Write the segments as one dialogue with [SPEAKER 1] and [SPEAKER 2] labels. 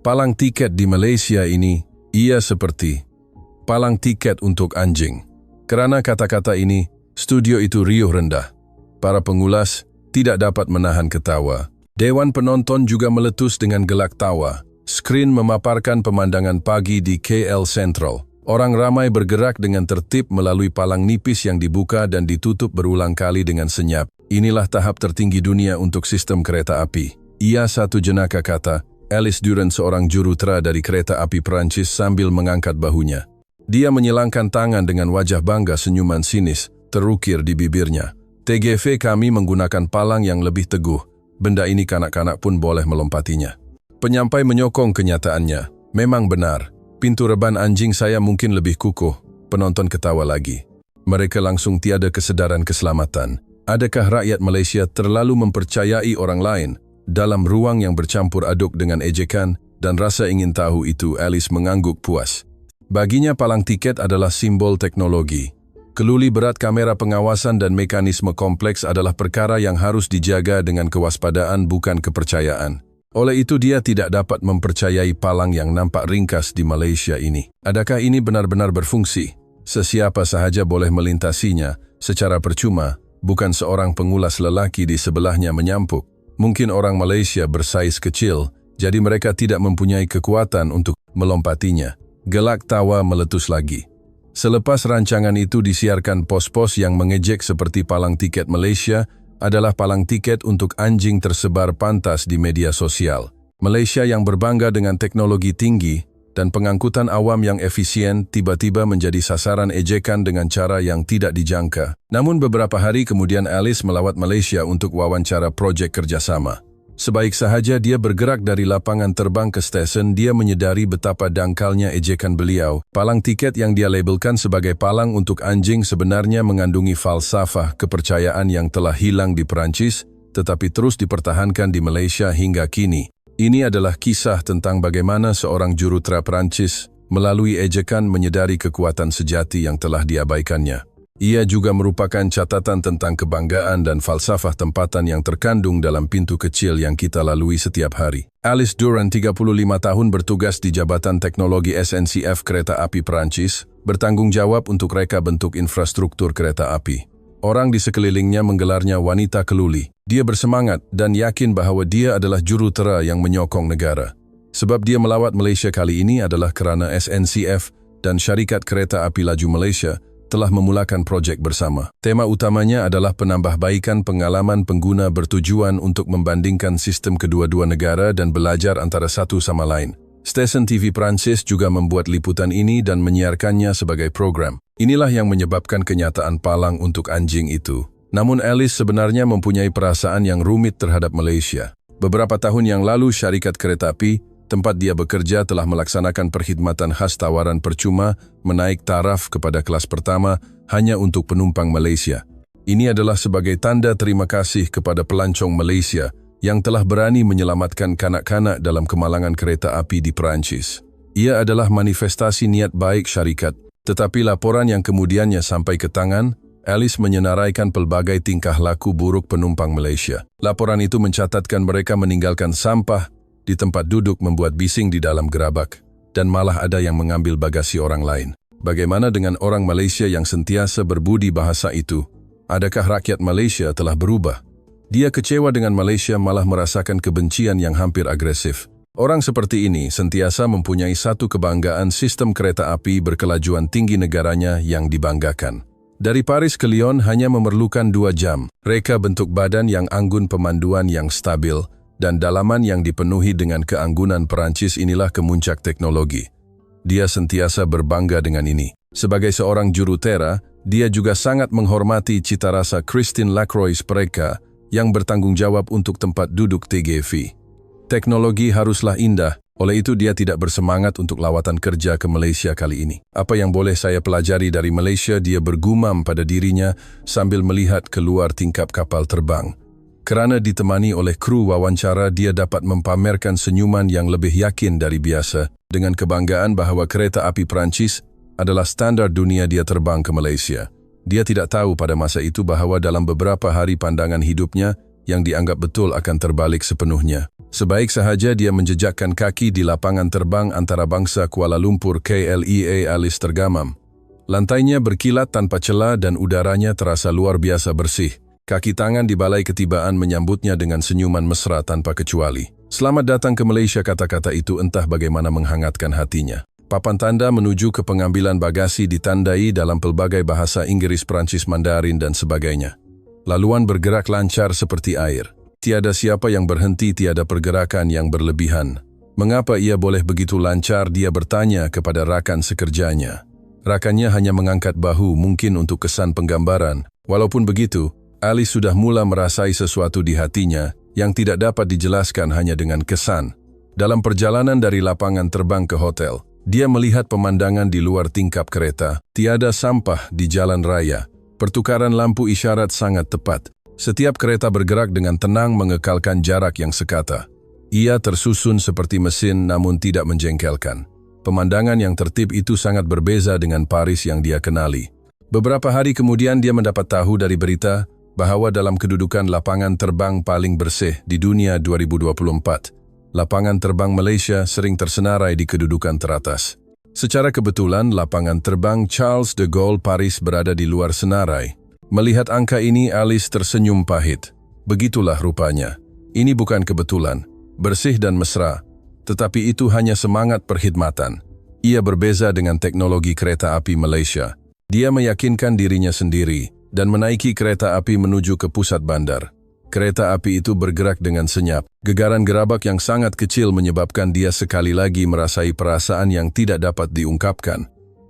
[SPEAKER 1] Palang tiket di Malaysia ini, ia seperti palang tiket untuk anjing. Kerana kata-kata ini, studio itu riuh rendah. Para pengulas tidak dapat menahan ketawa. Dewan penonton juga meletus dengan gelak tawa. Skrin memaparkan pemandangan pagi di KL Central. Orang ramai bergerak dengan tertib melalui palang nipis yang dibuka dan ditutup berulang kali dengan senyap. Inilah tahap tertinggi dunia untuk sistem kereta api. Ia satu jenaka, kata Alice Durant, seorang jurutera dari kereta api Perancis sambil mengangkat bahunya. Dia menyilangkan tangan dengan wajah bangga, senyuman sinis terukir di bibirnya. TGV kami menggunakan palang yang lebih teguh. Benda ini kanak-kanak pun boleh melompatinya. Penyampai menyokong kenyataannya. Memang benar. Pintu reban anjing saya mungkin lebih kukuh. Penonton ketawa lagi. Mereka langsung tiada kesedaran keselamatan. Adakah rakyat Malaysia terlalu mempercayai orang lain? Dalam ruang yang bercampur aduk dengan ejekan dan rasa ingin tahu itu, Alice mengangguk puas. Baginya palang tiket adalah simbol teknologi. Keluli berat kamera pengawasan dan mekanisme kompleks adalah perkara yang harus dijaga dengan kewaspadaan, bukan kepercayaan. Oleh itu dia tidak dapat mempercayai palang yang nampak ringkas di Malaysia ini. Adakah ini benar-benar berfungsi? Sesiapa sahaja boleh melintasinya secara percuma, bukan seorang pengulas lelaki di sebelahnya menyampuk. Mungkin orang Malaysia bersaiz kecil, jadi mereka tidak mempunyai kekuatan untuk melompatinya. Gelak tawa meletus lagi. Selepas rancangan itu disiarkan, pos-pos yang mengejek seperti palang tiket Malaysia adalah palang tiket untuk anjing tersebar pantas di media sosial. Malaysia yang berbangga dengan teknologi tinggi dan pengangkutan awam yang efisien tiba-tiba menjadi sasaran ejekan dengan cara yang tidak dijangka. Namun beberapa hari kemudian Alice melawat Malaysia untuk wawancara projek kerjasama. Sebaik sahaja dia bergerak dari lapangan terbang ke stesen, dia menyedari betapa dangkalnya ejekan beliau. Palang tiket yang dia labelkan sebagai palang untuk anjing sebenarnya mengandungi falsafah kepercayaan yang telah hilang di Perancis, tetapi terus dipertahankan di Malaysia hingga kini. Ini adalah kisah tentang bagaimana seorang jurutera Perancis melalui ejekan menyedari kekuatan sejati yang telah diabaikannya. Ia juga merupakan catatan tentang kebanggaan dan falsafah tempatan yang terkandung dalam pintu kecil yang kita lalui setiap hari. Alice Durant, 35 tahun, bertugas di Jabatan Teknologi SNCF Kereta Api Perancis, bertanggung jawab untuk reka bentuk infrastruktur kereta api. Orang di sekelilingnya menggelarnya wanita keluli. Dia bersemangat dan yakin bahwa dia adalah jurutera yang menyokong negara. Sebab dia melawat Malaysia kali ini adalah kerana SNCF dan Syarikat Kereta Api Laju Malaysia telah memulakan projek bersama. Tema utamanya adalah penambahbaikan pengalaman pengguna bertujuan untuk membandingkan sistem kedua-dua negara dan belajar antara satu sama lain. Stesen TV Perancis juga membuat liputan ini dan menyiarkannya sebagai program. Inilah yang menyebabkan kenyataan palang untuk anjing itu. Namun Alice sebenarnya mempunyai perasaan yang rumit terhadap Malaysia. Beberapa tahun yang lalu Syarikat Kereta Api tempat dia bekerja telah melaksanakan perkhidmatan khas tawaran percuma menaik taraf kepada kelas pertama hanya untuk penumpang Malaysia. Ini adalah sebagai tanda terima kasih kepada pelancong Malaysia yang telah berani menyelamatkan kanak-kanak dalam kemalangan kereta api di Perancis. Ia adalah manifestasi niat baik syarikat, tetapi laporan yang kemudiannya sampai ke tangan, Alice menyenaraikan pelbagai tingkah laku buruk penumpang Malaysia. Laporan itu mencatatkan mereka meninggalkan sampah di tempat duduk, membuat bising di dalam gerabak, dan malah ada yang mengambil bagasi orang lain. Bagaimana dengan orang Malaysia yang sentiasa berbudi bahasa itu? Adakah rakyat Malaysia telah berubah? Dia kecewa dengan Malaysia, malah merasakan kebencian yang hampir agresif. Orang seperti ini sentiasa mempunyai satu kebanggaan, sistem kereta api berkelajuan tinggi negaranya yang dibanggakan. Dari Paris ke Lyon hanya memerlukan 2 jam. Reka bentuk badan yang anggun, pemanduan yang stabil, dan dalaman yang dipenuhi dengan keanggunan Perancis, inilah kemuncak teknologi. Dia sentiasa berbangga dengan ini. Sebagai seorang jurutera, dia juga sangat menghormati cita rasa Christine Lacroix Preka yang bertanggung jawab untuk tempat duduk TGV. Teknologi haruslah indah, oleh itu dia tidak bersemangat untuk lawatan kerja ke Malaysia kali ini. Apa yang boleh saya pelajari dari Malaysia, dia bergumam pada dirinya sambil melihat keluar tingkap kapal terbang. Kerana ditemani oleh kru wawancara, dia dapat mempamerkan senyuman yang lebih yakin dari biasa dengan kebanggaan bahwa kereta api Perancis adalah standar dunia dia terbang ke Malaysia. Dia tidak tahu pada masa itu bahwa dalam beberapa hari pandangan hidupnya yang dianggap betul akan terbalik sepenuhnya. Sebaik sahaja dia menjejakkan kaki di lapangan terbang antarabangsa Kuala Lumpur KLIA, Alice tergamam. Lantainya berkilat tanpa celah dan udaranya terasa luar biasa bersih. Kaki tangan di balai ketibaan menyambutnya dengan senyuman mesra tanpa kecuali. Selamat datang ke Malaysia, kata-kata itu entah bagaimana menghangatkan hatinya. Papan tanda menuju ke pengambilan bagasi ditandai dalam pelbagai bahasa Inggris, Perancis, Mandarin, dan sebagainya. Laluan bergerak lancar seperti air. Tiada siapa yang berhenti, tiada pergerakan yang berlebihan. Mengapa ia boleh begitu lancar, dia bertanya kepada rakan sekerjanya. Rakannya hanya mengangkat bahu, mungkin untuk kesan penggambaran. Walaupun begitu, Alice sudah mula merasai sesuatu di hatinya yang tidak dapat dijelaskan hanya dengan kesan. Dalam perjalanan dari lapangan terbang ke hotel, dia melihat pemandangan di luar tingkap kereta. Tiada sampah di jalan raya. Pertukaran lampu isyarat sangat tepat. Setiap kereta bergerak dengan tenang mengekalkan jarak yang sekata. Ia tersusun seperti mesin namun tidak menjengkelkan. Pemandangan yang tertib itu sangat berbeza dengan Paris yang dia kenali. Beberapa hari kemudian dia mendapat tahu dari berita bahwa dalam kedudukan lapangan terbang paling bersih di dunia 2024, lapangan terbang Malaysia sering tersenarai di kedudukan teratas. Secara kebetulan, lapangan terbang Charles de Gaulle Paris berada di luar senarai. Melihat angka ini, Alice tersenyum pahit. Begitulah rupanya. Ini bukan kebetulan, bersih dan mesra, tetapi itu hanya semangat perkhidmatan. Ia berbeza dengan teknologi kereta api Malaysia. Dia meyakinkan dirinya sendiri dan menaiki kereta api menuju ke pusat bandar. Kereta api itu bergerak dengan senyap. Gegaran gerabak yang sangat kecil menyebabkan dia sekali lagi merasai perasaan yang tidak dapat diungkapkan.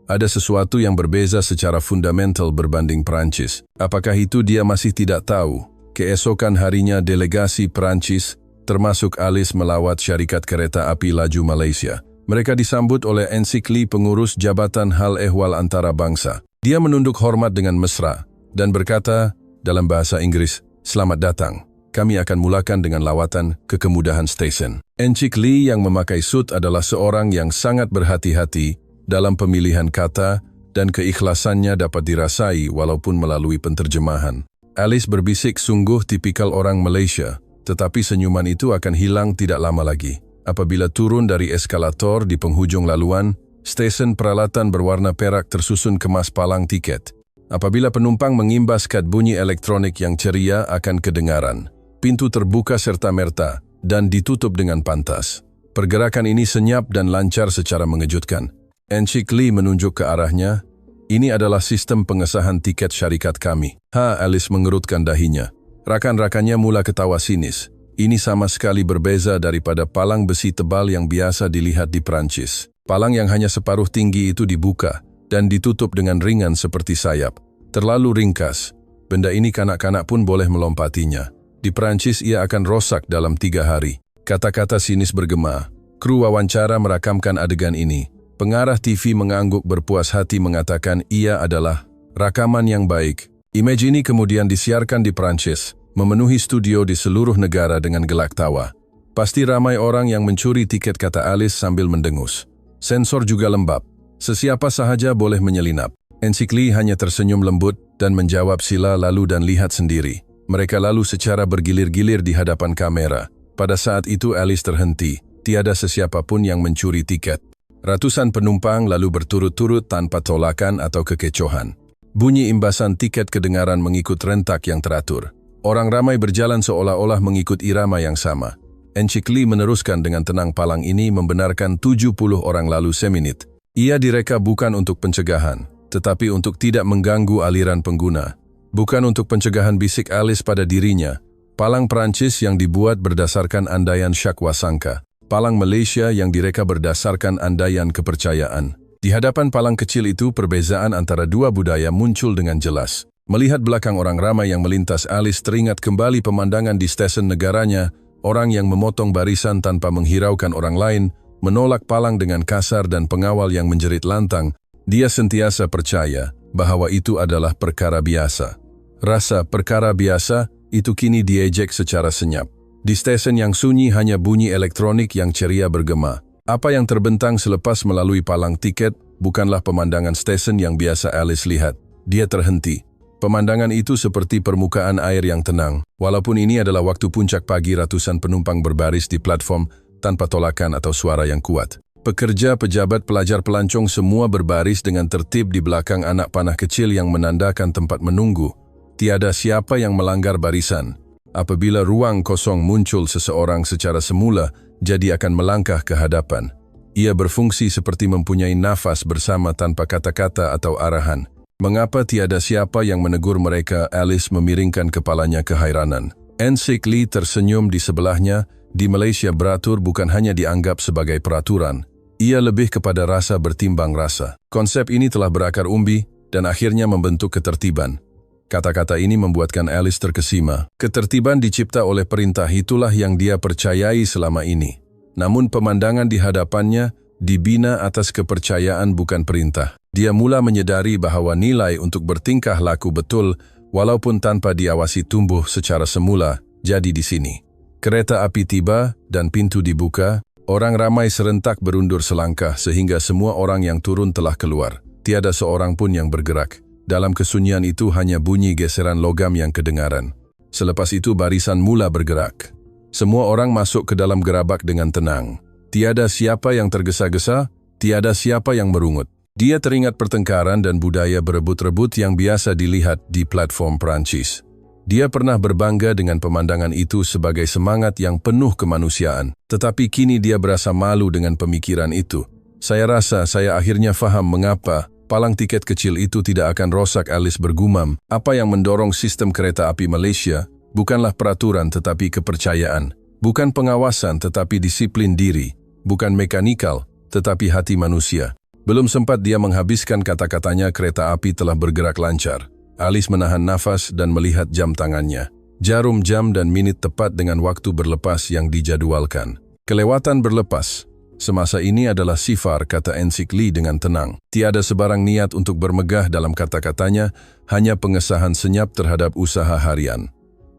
[SPEAKER 1] Ada sesuatu yang berbeza secara fundamental berbanding Perancis. Apakah itu dia masih tidak tahu? Keesokan harinya delegasi Perancis, termasuk Alice, melawat syarikat kereta api laju Malaysia. Mereka disambut oleh Encik Lee, pengurus Jabatan Hal Ehwal Antarabangsa. Dia menunduk hormat dengan mesra dan berkata dalam bahasa Inggris, "Selamat datang. Kami akan mulakan dengan lawatan ke Kemudahan Station." Encik Lee yang memakai sut adalah seorang yang sangat berhati-hati dalam pemilihan kata dan keikhlasannya dapat dirasai walaupun melalui penterjemahan. Alice berbisik, sungguh tipikal orang Malaysia, tetapi senyuman itu akan hilang tidak lama lagi. Apabila turun dari eskalator di penghujung laluan, stesen peralatan berwarna perak tersusun kemas palang tiket. Apabila penumpang mengimbas kad bunyi elektronik yang ceria akan kedengaran. Pintu terbuka serta-merta dan ditutup dengan pantas. Pergerakan ini senyap dan lancar secara mengejutkan. Encik Lee menunjuk ke arahnya. "Ini adalah sistem pengesahan tiket syarikat kami." Alice mengerutkan dahinya. Rakan-rakannya mula ketawa sinis. Ini sama sekali berbeza daripada palang besi tebal yang biasa dilihat di Perancis. Palang yang hanya separuh tinggi itu dibuka dan ditutup dengan ringan seperti sayap. Terlalu ringkas. Benda ini kanak-kanak pun boleh melompatinya. Di Perancis ia akan rosak dalam 3 hari. Kata-kata sinis bergema. Kru wawancara merakamkan adegan ini. Pengarah TV mengangguk berpuas hati mengatakan ia adalah rakaman yang baik. Image ini kemudian disiarkan di Perancis, memenuhi studio di seluruh negara dengan gelak tawa. "Pasti ramai orang yang mencuri tiket," kata Alice sambil mendengus. "Sensor juga lembab. Sesiapa sahaja boleh menyelinap." Encik Lee hanya tersenyum lembut dan menjawab, "Sila lalu dan lihat sendiri." Mereka lalu secara bergilir-gilir di hadapan kamera. Pada saat itu Alice terhenti. Tiada sesiapa pun yang mencuri tiket. Ratusan penumpang lalu berturut-turut tanpa tolakan atau kekecohan. Bunyi imbasan tiket kedengaran mengikut rentak yang teratur. Orang ramai berjalan seolah-olah mengikut irama yang sama. Encik Lee meneruskan dengan tenang, "Palang ini membenarkan 70 orang lalu seminit. Ia direka bukan untuk pencegahan, tetapi untuk tidak mengganggu aliran pengguna. Bukan untuk pencegahan," bisik Alice pada dirinya. "Palang Perancis yang dibuat berdasarkan andaian syakwasangka. Palang Malaysia yang direka berdasarkan andaian kepercayaan." Di hadapan palang kecil itu, perbezaan antara dua budaya muncul dengan jelas. Melihat belakang orang ramai yang melintas, Alice teringat kembali pemandangan di stesen negaranya, orang yang memotong barisan tanpa menghiraukan orang lain, menolak palang dengan kasar dan pengawal yang menjerit lantang. Dia sentiasa percaya bahwa itu adalah perkara biasa. Rasa perkara biasa itu kini diejek secara senyap. Di stesen yang sunyi hanya bunyi elektronik yang ceria bergema. Apa yang terbentang selepas melalui palang tiket bukanlah pemandangan stesen yang biasa Alice lihat. Dia terhenti. Pemandangan itu seperti permukaan air yang tenang, walaupun ini adalah waktu puncak pagi ratusan penumpang berbaris di platform tanpa tolakan atau suara yang kuat. Pekerja, pejabat, pelajar, pelancong semua berbaris dengan tertib di belakang anak panah kecil yang menandakan tempat menunggu. Tiada siapa yang melanggar barisan. Apabila ruang kosong muncul seseorang secara semula, jadi akan melangkah ke hadapan. Ia berfungsi seperti mempunyai nafas bersama tanpa kata-kata atau arahan. Mengapa tiada siapa yang menegur mereka? Alice memiringkan kepalanya keheranan. Encik Lee tersenyum di sebelahnya. Di Malaysia beratur bukan hanya dianggap sebagai peraturan. Ia lebih kepada rasa bertimbang rasa. Konsep ini telah berakar umbi dan akhirnya membentuk ketertiban. Kata-kata ini membuatkan Alice terkesima. Ketertiban dicipta oleh perintah, itulah yang dia percayai selama ini. Namun pemandangan di hadapannya dibina atas kepercayaan bukan perintah. Dia mula menyadari bahwa nilai untuk bertingkah laku betul walaupun tanpa diawasi tumbuh secara semula jadi di sini. Kereta api tiba dan pintu dibuka. Orang ramai serentak berundur selangkah sehingga semua orang yang turun telah keluar. Tiada seorang pun yang bergerak. Dalam kesunyian itu hanya bunyi geseran logam yang kedengaran. Selepas itu barisan mula bergerak. Semua orang masuk ke dalam gerabak dengan tenang. Tiada siapa yang tergesa-gesa, tiada siapa yang merungut. Dia teringat pertengkaran dan budaya berebut-rebut yang biasa dilihat di platform Perancis. Dia pernah berbangga dengan pemandangan itu sebagai semangat yang penuh kemanusiaan. Tetapi kini dia berasa malu dengan pemikiran itu. Saya rasa saya akhirnya faham mengapa palang tiket kecil itu tidak akan rosak. Alice bergumam. Apa yang mendorong sistem kereta api Malaysia bukanlah peraturan tetapi kepercayaan. Bukan pengawasan tetapi disiplin diri. Bukan mekanikal tetapi hati manusia. Belum sempat dia menghabiskan kata-katanya, kereta api telah bergerak lancar. Alice menahan nafas dan melihat jam tangannya. Jarum jam dan minit tepat dengan waktu berlepas yang dijadwalkan. Kelewatan berlepas. Semasa ini adalah sifar, kata Encik Lee dengan tenang. Tiada sebarang niat untuk bermegah dalam kata-katanya, hanya pengesahan senyap terhadap usaha harian.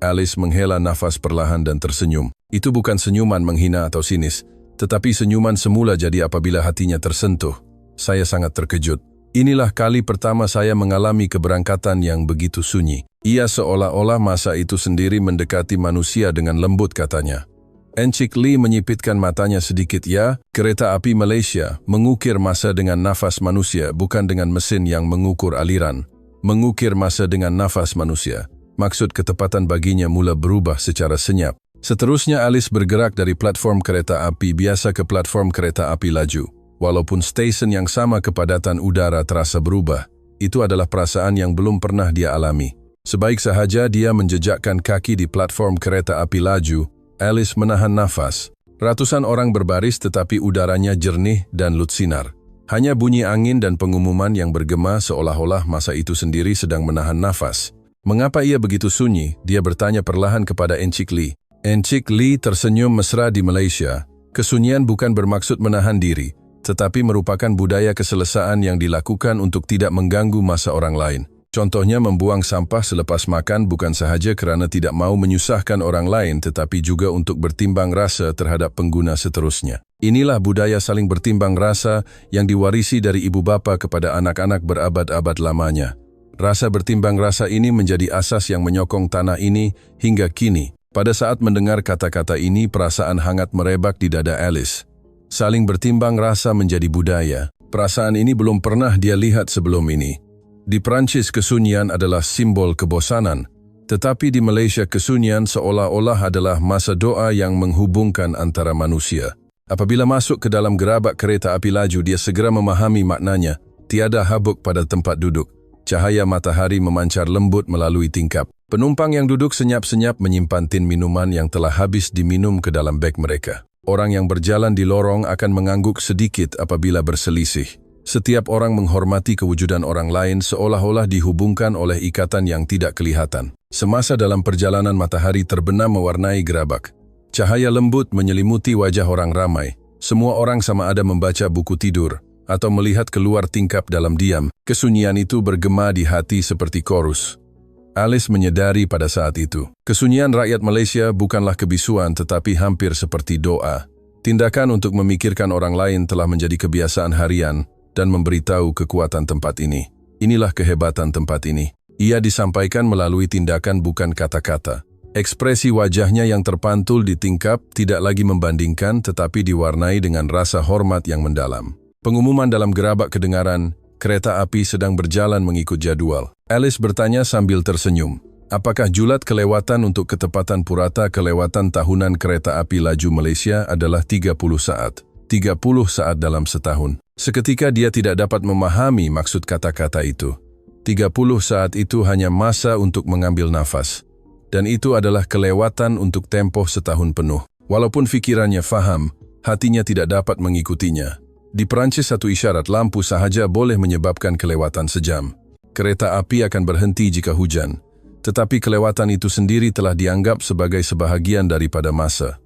[SPEAKER 1] Alice menghela nafas perlahan dan tersenyum. Itu bukan senyuman menghina atau sinis, tetapi senyuman semula jadi apabila hatinya tersentuh. Saya sangat terkejut. Inilah kali pertama saya mengalami keberangkatan yang begitu sunyi. Ia seolah-olah masa itu sendiri mendekati manusia dengan lembut, katanya. Encik Lee menyipitkan matanya sedikit. Ya, kereta api Malaysia mengukir masa dengan nafas manusia, bukan dengan mesin yang mengukur aliran. Mengukir masa dengan nafas manusia. Maksud ketepatan baginya mula berubah secara senyap. Seterusnya Alice bergerak dari platform kereta api biasa ke platform kereta api laju. Walaupun stesen yang sama, kepadatan udara terasa berubah. Itu adalah perasaan yang belum pernah dia alami. Sebaik sahaja dia menjejakkan kaki di platform kereta api laju, Alice menahan nafas. Ratusan orang berbaris tetapi udaranya jernih dan lutsinar. Hanya bunyi angin dan pengumuman yang bergema seolah-olah masa itu sendiri sedang menahan nafas. Mengapa ia begitu sunyi? Dia bertanya perlahan kepada Encik Lee. Encik Lee tersenyum mesra. Di Malaysia, kesunyian bukan bermaksud menahan diri, tetapi merupakan budaya keselesaan yang dilakukan untuk tidak mengganggu masa orang lain. Contohnya membuang sampah selepas makan bukan sahaja kerana tidak mau menyusahkan orang lain, tetapi juga untuk bertimbang rasa terhadap pengguna seterusnya. Inilah budaya saling bertimbang rasa yang diwarisi dari ibu bapa kepada anak-anak berabad-abad lamanya. Rasa bertimbang rasa ini menjadi asas yang menyokong tanah ini hingga kini. Pada saat mendengar kata-kata ini, perasaan hangat merebak di dada Alice. Saling bertimbang rasa menjadi budaya. Perasaan ini belum pernah dia lihat sebelum ini. Di Perancis kesunyian adalah simbol kebosanan, tetapi di Malaysia kesunyian seolah-olah adalah masa doa yang menghubungkan antara manusia. Apabila masuk ke dalam gerabak kereta api laju, dia segera memahami maknanya. Tiada habuk pada tempat duduk. Cahaya matahari memancar lembut melalui tingkap. Penumpang yang duduk senyap-senyap menyimpan tin minuman yang telah habis diminum ke dalam beg mereka. Orang yang berjalan di lorong akan mengangguk sedikit apabila berselisih. Setiap orang menghormati kewujudan orang lain seolah-olah dihubungkan oleh ikatan yang tidak kelihatan. Semasa dalam perjalanan, matahari terbenam mewarnai gerabak. Cahaya lembut menyelimuti wajah orang ramai. Semua orang sama ada membaca buku tidur atau melihat keluar tingkap dalam diam. Kesunyian itu bergema di hati seperti korus. Alice menyadari pada saat itu, kesunyian rakyat Malaysia bukanlah kebisuan tetapi hampir seperti doa. Tindakan untuk memikirkan orang lain telah menjadi kebiasaan harian dan memberitahu kekuatan tempat ini. Inilah kehebatan tempat ini. Ia disampaikan melalui tindakan bukan kata-kata. Ekspresi wajahnya yang terpantul di tingkap tidak lagi membandingkan tetapi diwarnai dengan rasa hormat yang mendalam. Pengumuman dalam gerabak kedengaran, kereta api sedang berjalan mengikut jadwal. Alice bertanya sambil tersenyum. Apakah julat kelewatan untuk ketepatan purata kelewatan tahunan kereta api laju Malaysia adalah 30 saat? 30 saat dalam setahun. Seketika dia tidak dapat memahami maksud kata-kata itu. 30 saat itu hanya masa untuk mengambil nafas. Dan itu adalah kelewatan untuk tempoh setahun penuh. Walaupun fikirannya faham, hatinya tidak dapat mengikutinya. Di Perancis satu isyarat lampu sahaja boleh menyebabkan kelewatan sejam. Kereta api akan berhenti jika hujan. Tetapi kelewatan itu sendiri telah dianggap sebagai sebahagian daripada masa.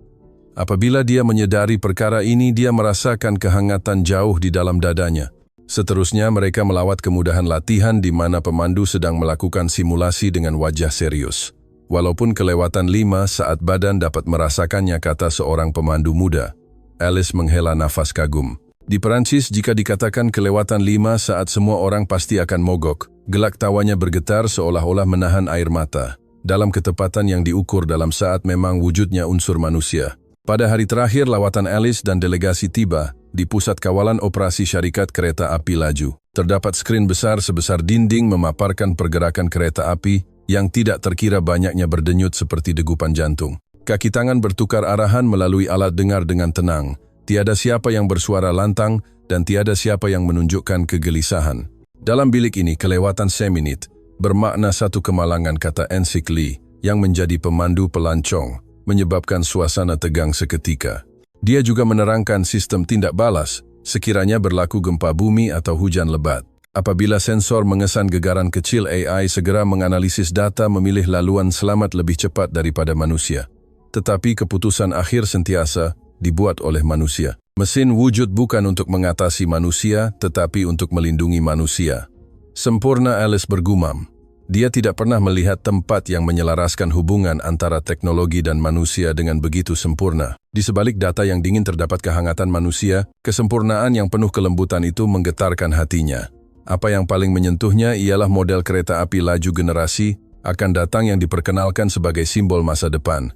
[SPEAKER 1] Apabila dia menyadari perkara ini, dia merasakan kehangatan jauh di dalam dadanya. Seterusnya mereka melawat kemudahan latihan di mana pemandu sedang melakukan simulasi dengan wajah serius. Walaupun kelewatan 5 saat badan dapat merasakannya, kata seorang pemandu muda. Alice menghela nafas kagum. Di Perancis jika dikatakan kelewatan 5 saat semua orang pasti akan mogok. Gelak tawanya bergetar seolah-olah menahan air mata. Dalam ketepatan yang diukur dalam saat memang wujudnya unsur manusia. Pada hari terakhir lawatan Alice dan delegasi tiba di pusat kawalan operasi syarikat kereta api laju. Terdapat skrin besar sebesar dinding memaparkan pergerakan kereta api yang tidak terkira banyaknya berdenyut seperti degupan jantung. Kaki tangan bertukar arahan melalui alat dengar dengan tenang. Tiada siapa yang bersuara lantang dan tiada siapa yang menunjukkan kegelisahan. Dalam bilik ini kelewatan seminit bermakna satu kemalangan, kata Ensik Lee yang menjadi pemandu pelancong, menyebabkan suasana tegang seketika. Dia juga menerangkan sistem tindak balas sekiranya berlaku gempa bumi atau hujan lebat. Apabila sensor mengesan gegaran kecil, AI segera menganalisis data memilih laluan selamat lebih cepat daripada manusia. Tetapi keputusan akhir sentiasa dibuat oleh manusia. Mesin wujud bukan untuk mengatasi manusia, tetapi untuk melindungi manusia. Sempurna, Alice bergumam. Dia tidak pernah melihat tempat yang menyelaraskan hubungan antara teknologi dan manusia dengan begitu sempurna. Di sebalik data yang dingin terdapat kehangatan manusia, kesempurnaan yang penuh kelembutan itu menggetarkan hatinya. Apa yang paling menyentuhnya ialah model kereta api laju generasi akan datang yang diperkenalkan sebagai simbol masa depan.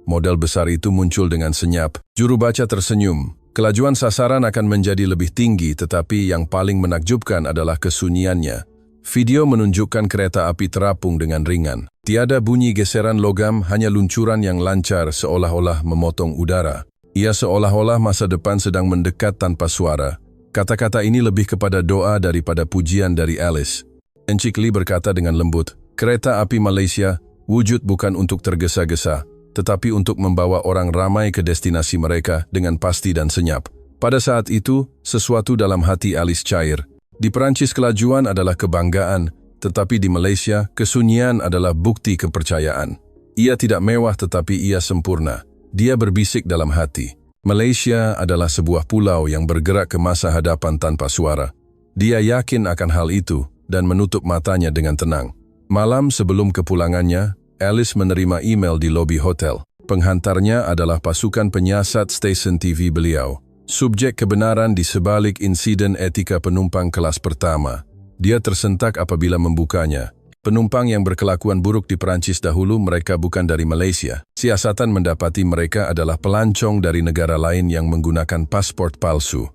[SPEAKER 1] Model besar itu muncul dengan senyap. Juru baca tersenyum. Kelajuan sasaran akan menjadi lebih tinggi, tetapi yang paling menakjubkan adalah kesunyiannya. Video menunjukkan kereta api terapung dengan ringan. Tiada bunyi geseran logam, hanya luncuran yang lancar seolah-olah memotong udara. Ia seolah-olah masa depan sedang mendekat tanpa suara. Kata-kata ini lebih kepada doa daripada pujian dari Alice. Ensik Lee berkata dengan lembut, kereta api Malaysia wujud bukan untuk tergesa-gesa, tetapi untuk membawa orang ramai ke destinasi mereka dengan pasti dan senyap. Pada saat itu, sesuatu dalam hati Alice cair. Di Perancis kelajuan adalah kebanggaan, tetapi di Malaysia kesunyian adalah bukti kepercayaan. Ia tidak mewah tetapi ia sempurna. Dia berbisik dalam hati. Malaysia adalah sebuah pulau yang bergerak ke masa hadapan tanpa suara. Dia yakin akan hal itu dan menutup matanya dengan tenang. Malam sebelum kepulangannya, Alice menerima email di lobi hotel. Penghantarnya adalah pasukan penyiasat stesen TV beliau. Subjek kebenaran di sebalik insiden etika penumpang kelas pertama. Dia tersentak apabila membukanya. Penumpang yang berkelakuan buruk di Perancis dahulu, mereka bukan dari Malaysia. Siasatan mendapati mereka adalah pelancong dari negara lain yang menggunakan paspor palsu.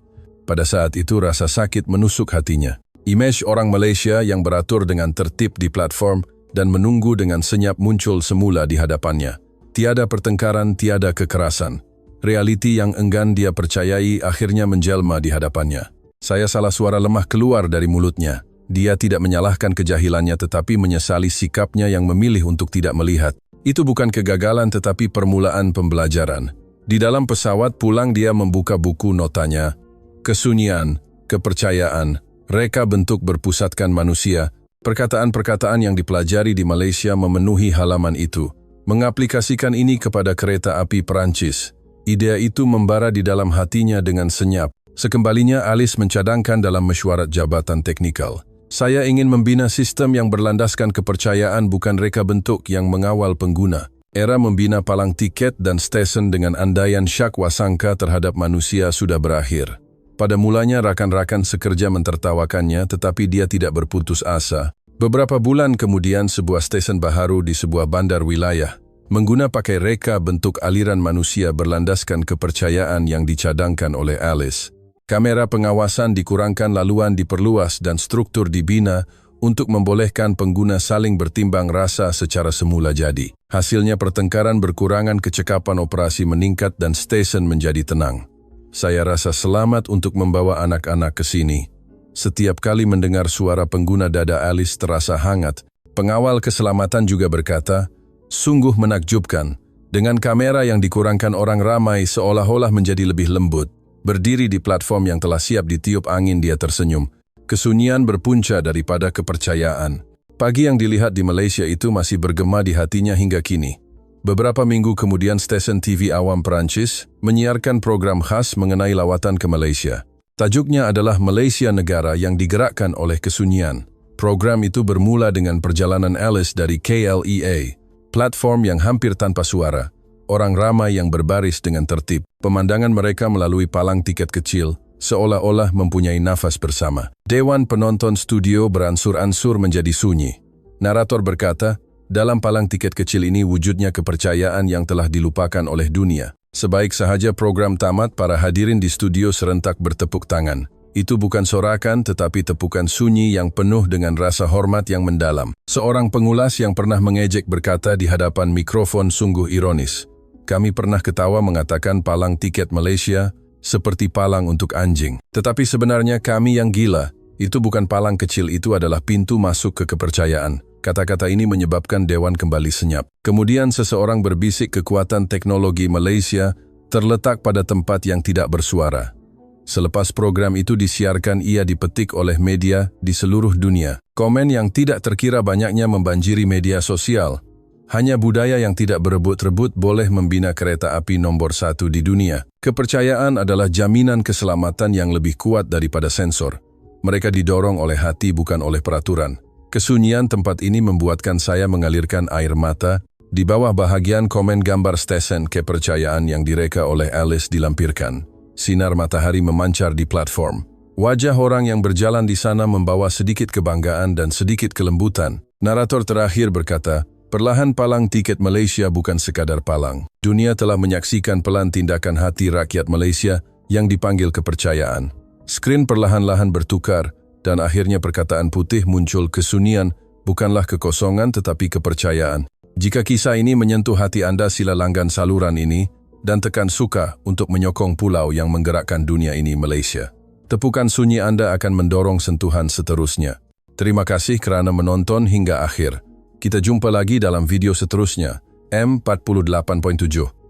[SPEAKER 1] Pada saat itu rasa sakit menusuk hatinya. Image orang Malaysia yang beratur dengan tertib di platform dan menunggu dengan senyap muncul semula di hadapannya. Tiada pertengkaran, tiada kekerasan. Realiti yang enggan dia percayai akhirnya menjelma di hadapannya. Saya salah, suara lemah keluar dari mulutnya. Dia tidak menyalahkan kejahilannya tetapi menyesali sikapnya yang memilih untuk tidak melihat. Itu bukan kegagalan tetapi permulaan pembelajaran. Di dalam pesawat pulang dia membuka buku notanya. Kesunyian, kepercayaan, reka bentuk berpusatkan manusia. Perkataan-perkataan yang dipelajari di Malaysia memenuhi halaman itu. Mengaplikasikan ini kepada kereta api Perancis. Idea itu membara di dalam hatinya dengan senyap. Sekembalinya Alice mencadangkan dalam mesyuarat jabatan teknikal. Saya ingin membina sistem yang berlandaskan kepercayaan, bukan reka bentuk yang mengawal pengguna. Era membina palang tiket dan stesen dengan andaian syak wasangka terhadap manusia sudah berakhir. Pada mulanya rakan-rakan sekerja mentertawakannya, tetapi dia tidak berputus asa. Beberapa bulan kemudian sebuah stesen baharu di sebuah bandar wilayah mengguna pakai reka bentuk aliran manusia berlandaskan kepercayaan yang dicadangkan oleh Alice. Kamera pengawasan dikurangkan, laluan diperluas dan struktur dibina untuk membolehkan pengguna saling bertimbang rasa secara semula jadi. Hasilnya pertengkaran berkurangan, kecekapan operasi meningkat dan stesen menjadi tenang. Saya rasa selamat untuk membawa anak-anak ke sini. Setiap kali mendengar suara pengguna, dada Alice terasa hangat. Pengawal keselamatan juga berkata, "Sungguh menakjubkan. Dengan kamera yang dikurangkan, orang ramai seolah-olah menjadi lebih lembut." Berdiri di platform yang telah siap ditiup angin, dia tersenyum. Kesunyian berpunca daripada kepercayaan. Pagi yang dilihat di Malaysia itu masih bergema di hatinya hingga kini. Beberapa minggu kemudian stesen TV awam Perancis menyiarkan program khas mengenai lawatan ke Malaysia. Tajuknya adalah Malaysia Negara yang Digerakkan oleh Kesunyian. Program itu bermula dengan perjalanan Alice dari KLEA, platform yang hampir tanpa suara. Orang ramai yang berbaris dengan tertib. Pemandangan mereka melalui palang tiket kecil, seolah-olah mempunyai nafas bersama. Dewan penonton studio beransur-ansur menjadi sunyi. Narator berkata, dalam palang tiket kecil ini wujudnya kepercayaan yang telah dilupakan oleh dunia. Sebaik sahaja program tamat, para hadirin di studio serentak bertepuk tangan. Itu bukan sorakan tetapi tepukan sunyi yang penuh dengan rasa hormat yang mendalam. Seorang pengulas yang pernah mengejek berkata di hadapan mikrofon sungguh ironis, "Kami pernah ketawa mengatakan palang tiket Malaysia seperti palang untuk anjing. Tetapi sebenarnya kami yang gila. Itu bukan palang kecil, itu adalah pintu masuk ke kepercayaan." Kata-kata ini menyebabkan Dewan kembali senyap. Kemudian seseorang berbisik, kekuatan teknologi Malaysia terletak pada tempat yang tidak bersuara. Selepas program itu disiarkan, ia dipetik oleh media di seluruh dunia. Komen yang tidak terkira banyaknya membanjiri media sosial. Hanya budaya yang tidak berebut-rebut boleh membina kereta api nomor 1 di dunia. Kepercayaan adalah jaminan keselamatan yang lebih kuat daripada sensor. Mereka didorong oleh hati, bukan oleh peraturan. Kesunyian tempat ini membuatkan saya mengalirkan air mata. Di bawah bahagian komen gambar stesen kepercayaan yang direka oleh Alice dilampirkan. Sinar matahari memancar di platform. Wajah orang yang berjalan di sana membawa sedikit kebanggaan dan sedikit kelembutan. Narator terakhir berkata, "Perlahan palang tiket Malaysia bukan sekadar palang. Dunia telah menyaksikan pelan tindakan hati rakyat Malaysia yang dipanggil kepercayaan." Skrin perlahan-lahan bertukar dan akhirnya perkataan putih muncul, "Kesunyian bukanlah kekosongan tetapi kepercayaan." Jika kisah ini menyentuh hati Anda, sila langgan saluran ini dan tekan suka untuk menyokong pulau yang menggerakkan dunia ini, Malaysia. Tepukan sunyi Anda akan mendorong sentuhan seterusnya. Terima kasih kerana menonton hingga akhir. Kita jumpa lagi dalam video seterusnya. M48.7